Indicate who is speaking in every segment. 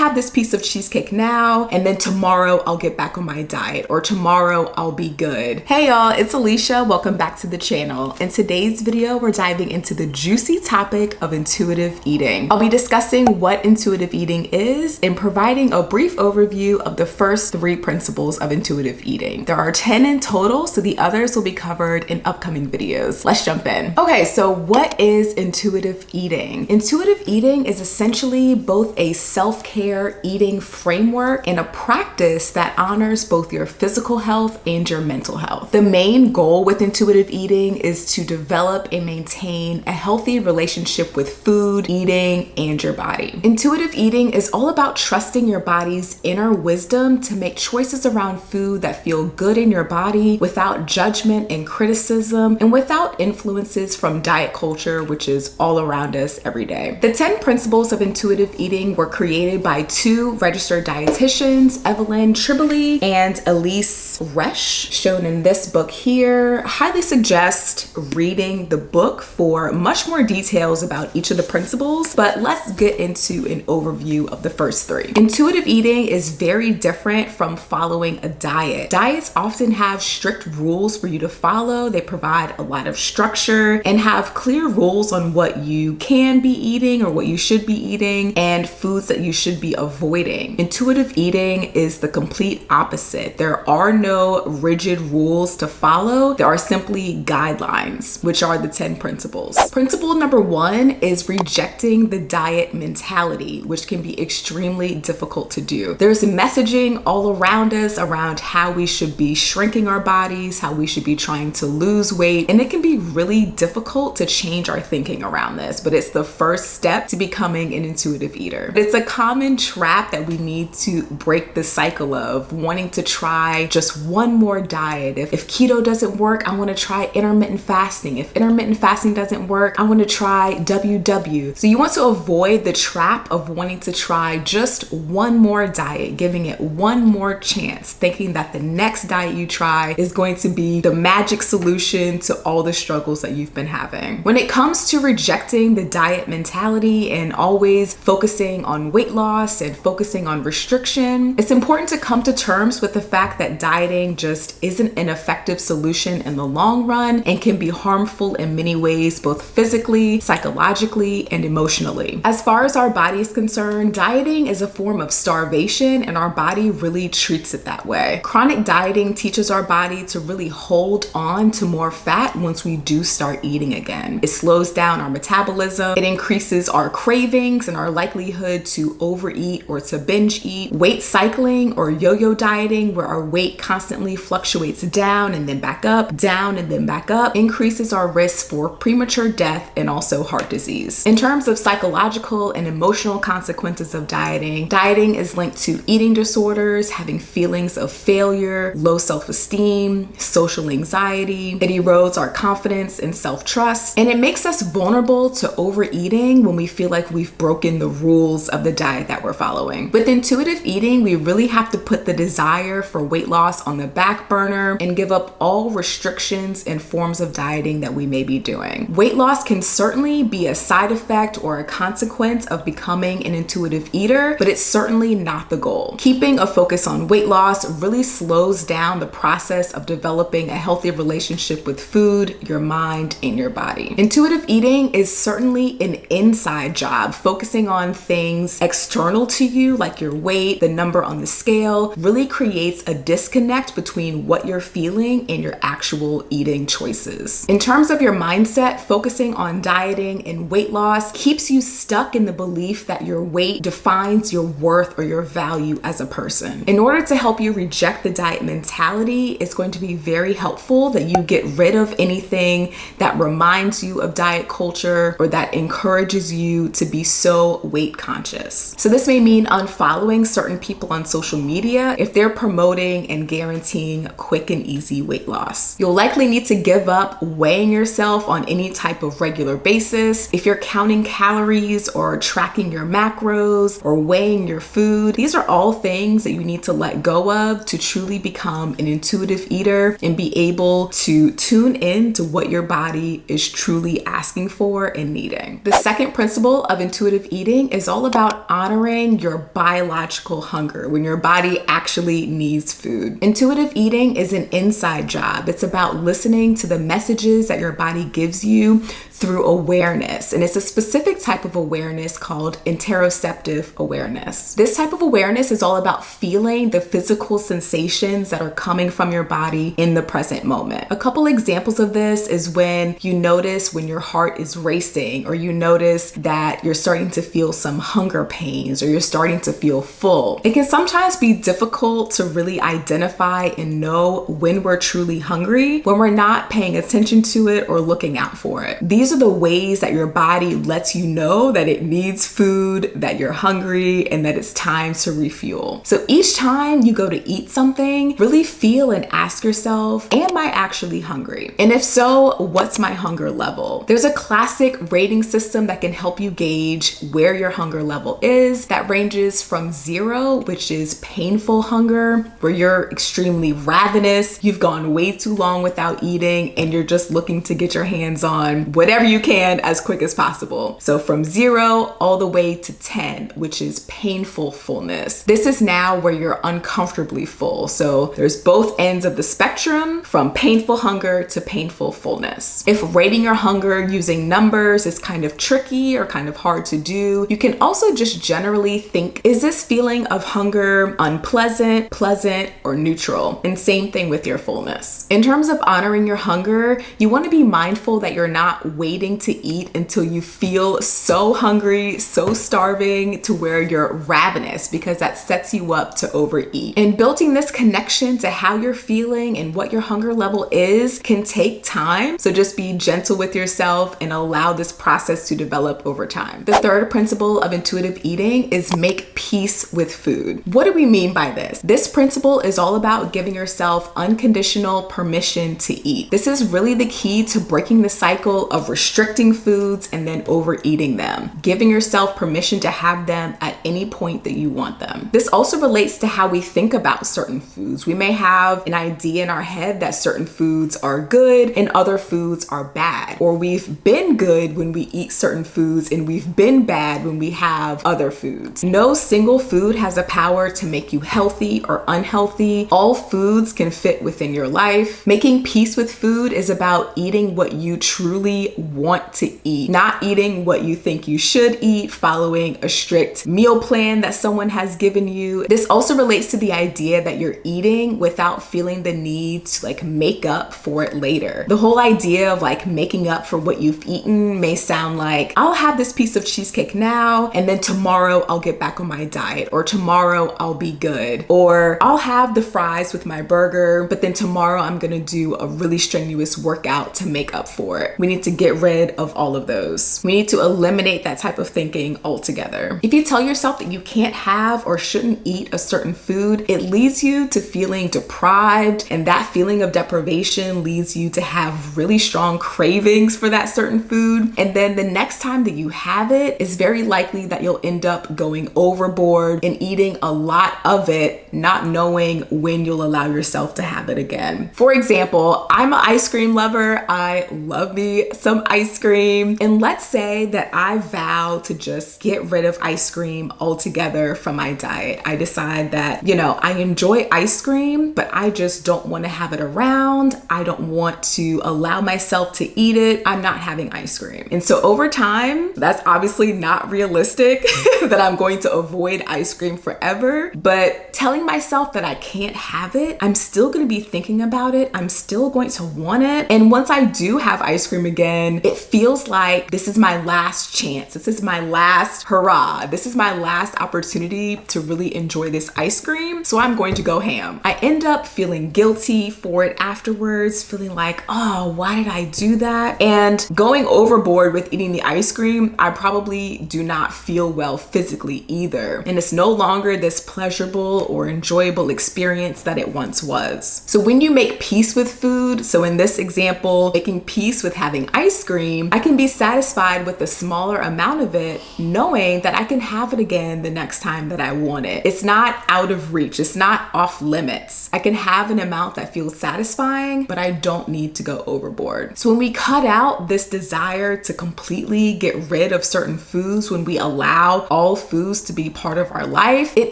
Speaker 1: have this piece of cheesecake now, and then tomorrow I'll get back on my diet, or tomorrow I'll be good. Hey y'all, it's Alicia. Welcome back to the channel. In today's video, we're diving into the juicy topic of intuitive eating. I'll be discussing what intuitive eating is and providing a brief overview of the first 3 principles of intuitive eating. There are 10 in total, so the others will be covered in upcoming videos. Let's jump in. Okay, so what is intuitive eating? Intuitive eating is essentially both a self-care eating framework and a practice that honors both your physical health and your mental health. The main goal with intuitive eating is to develop and maintain a healthy relationship with food, eating, and your body. Intuitive eating is all about trusting your body's inner wisdom to make choices around food that feel good in your body without judgment and criticism, and without influences from diet culture, which is all around us every day. The 10 principles of intuitive eating were created by 2 registered dietitians, Evelyn Tribole and Elise Resch, shown in this book here. I highly suggest reading the book for much more details about each of the principles, but let's get into an overview of the first 3. Intuitive eating is very different from following a diet. Diets often have strict rules for you to follow. They provide a lot of structure and have clear rules on what you can be eating or what you should be eating and foods that you should be avoiding. Intuitive eating is the complete opposite. There are no rigid rules to follow. There are simply guidelines, which are the 10 principles. Principle number 1 is rejecting the diet mentality, which can be extremely difficult to do. There's messaging all around us around how we should be shrinking our bodies, how we should be trying to lose weight, and it can be really difficult to change our thinking around this, but it's the first step to becoming an intuitive eater. It's a common trap that we need to break the cycle of wanting to try just one more diet. If keto doesn't work, I want to try intermittent fasting. If intermittent fasting doesn't work, I want to try WW. So you want to avoid the trap of wanting to try just one more diet, giving it one more chance, thinking that the next diet you try is going to be the magic solution to all the struggles that you've been having. When it comes to rejecting the diet mentality and always focusing on weight loss and focusing on restriction, it's important to come to terms with the fact that dieting just isn't an effective solution in the long run and can be harmful in many ways, both physically, psychologically, and emotionally. As far as our body is concerned, dieting is a form of starvation, and our body really treats it that way. Chronic dieting teaches our body to really hold on to more fat once we do start eating again. It slows down our metabolism, it increases our cravings and our likelihood to overeat or to binge eat. Weight cycling or yo-yo dieting, where our weight constantly fluctuates down and then back up, down and then back up, increases our risk for premature death and also heart disease. In terms of psychological and emotional consequences of dieting is linked to eating disorders, having feelings of failure, low self-esteem, social anxiety. It erodes our confidence and self-trust, and it makes us vulnerable to overeating when we feel like we've broken the rules of the diet that we're following. With intuitive eating, we really have to put the desire for weight loss on the back burner and give up all restrictions and forms of dieting that we may be doing. Weight loss can certainly be a side effect or a consequence of becoming an intuitive eater, but it's certainly not the goal. Keeping a focus on weight loss really slows down the process of developing a healthy relationship with food, your mind, and your body. Intuitive eating is certainly an inside job. Focusing on things external to you, like your weight, the number on the scale, really creates a disconnect between what you're feeling and your actual eating choices. In terms of your mindset, focusing on dieting and weight loss keeps you stuck in the belief that your weight defines your worth or your value as a person. In order to help you reject the diet mentality, it's going to be very helpful that you get rid of anything that reminds you of diet culture or that encourages you to be so weight conscious. So this may mean unfollowing certain people on social media if they're promoting and guaranteeing quick and easy weight loss. You'll likely need to give up weighing yourself on any type of regular basis. If you're counting calories or tracking your macros or weighing your food, these are all things that you need to let go of to truly become an intuitive eater and be able to tune in to what your body is truly asking for and needing. The second principle of intuitive eating is all about honoring honoring your biological hunger, when your body actually needs food. Intuitive eating is an inside job. It's about listening to the messages that your body gives you through awareness. And it's a specific type of awareness called interoceptive awareness. This type of awareness is all about feeling the physical sensations that are coming from your body in the present moment. A couple examples of this is when you notice when your heart is racing, or you notice that you're starting to feel some hunger pains, or you're starting to feel full. It can sometimes be difficult to really identify and know when we're truly hungry, when we're not paying attention to it or looking out for it. These are the ways that your body lets you know that it needs food, that you're hungry, and that it's time to refuel. So each time you go to eat something, really feel and ask yourself, am I actually hungry? And if so, what's my hunger level? There's a classic rating system that can help you gauge where your hunger level is. That ranges from 0, which is painful hunger, where you're extremely ravenous, you've gone way too long without eating, and you're just looking to get your hands on whatever you can as quick as possible. So from 0 all the way to 10, which is painful fullness. This is now where you're uncomfortably full. So there's both ends of the spectrum, from painful hunger to painful fullness. If rating your hunger using numbers is kind of tricky or kind of hard to do, you can also just generally think, is this feeling of hunger unpleasant, pleasant, or neutral? And same thing with your fullness. In terms of honoring your hunger, you want to be mindful that you're not waiting to eat until you feel so hungry, so starving to where you're ravenous, because that sets you up to overeat. And building this connection to how you're feeling and what your hunger level is can take time. So just be gentle with yourself and allow this process to develop over time. The third principle of intuitive eating is make peace with food. What do we mean by this? This principle is all about giving yourself unconditional permission to eat. This is really the key to breaking the cycle of restricting foods and then overeating them, giving yourself permission to have them at any point that you want them. This also relates to how we think about certain foods. We may have an idea in our head that certain foods are good and other foods are bad, or we've been good when we eat certain foods and we've been bad when we have other foods. No single food has a power to make you healthy or unhealthy. All foods can fit within your life. Making peace with food is about eating what you truly want to eat, not eating what you think you should eat, following a strict meal plan that someone has given you. This also relates to the idea that you're eating without feeling the need to make up for it later. The whole idea of making up for what you've eaten may sound like, I'll have this piece of cheesecake now, and then tomorrow I'll get back on my diet, or tomorrow I'll be good, or I'll have the fries with my burger, but then tomorrow I'm gonna do a really strenuous workout to make up for it. We need to get rid of all of those. We need to eliminate that type of thinking altogether. If you tell yourself that you can't have or shouldn't eat a certain food, it leads you to feeling deprived, and that feeling of deprivation leads you to have really strong cravings for that certain food. And then the next time that you have it, it's very likely that you'll end up going overboard and eating a lot of it, not knowing when you'll allow yourself to have it again. For example, I'm an ice cream lover. I love me some ice cream. And let's say that I vow to just get rid of ice cream altogether from my diet. I decide that, I enjoy ice cream, but I just don't want to have it around. I don't want to allow myself to eat it. I'm not having ice cream. And so over time, that's obviously not realistic that I'm going to avoid ice cream forever, but telling myself that I can't have it, I'm still going to be thinking about it. I'm still going to want it. And once I do have ice cream again, it feels like this is my last chance. This is my last hurrah. This is my last opportunity to really enjoy this ice cream. So I'm going to go ham. I end up feeling guilty for it afterwards, feeling like, oh, why did I do that? And going overboard with eating the ice cream, I probably do not feel well physically either. And it's no longer this pleasurable or enjoyable experience that it once was. So when you make peace with food, so in this example, making peace with having ice cream, I can be satisfied with a smaller amount of it, knowing that I can have it again the next time that I want it. It's not out of reach. It's not off limits. I can have an amount that feels satisfying, but I don't need to go overboard. So when we cut out this desire to completely get rid of certain foods, when we allow all foods to be part of our life, it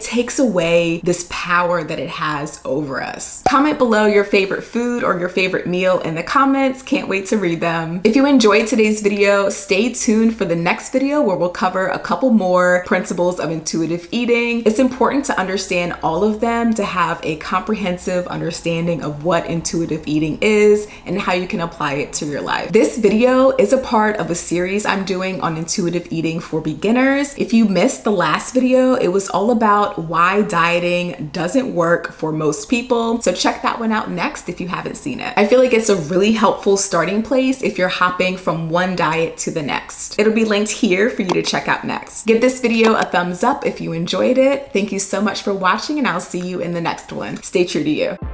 Speaker 1: takes away this power that it has over us. Comment below your favorite food or your favorite meal in the comments. Can't wait to read them. If you enjoyed today's video, stay tuned for the next video where we'll cover a couple more principles of intuitive eating. It's important to understand all of them to have a comprehensive understanding of what intuitive eating is and how you can apply it to your life. This video is a part of a series I'm doing on intuitive eating for beginners. If you missed the last video, it was all about why dieting doesn't work for most people. So check that one out next if you haven't seen it. I feel like it's a really helpful starting place if you're hopping from one diet to the next. It'll be linked here for you to check out next. Give this video a thumbs up if you enjoyed it. Thank you so much for watching, and I'll see you in the next one. Stay true to you.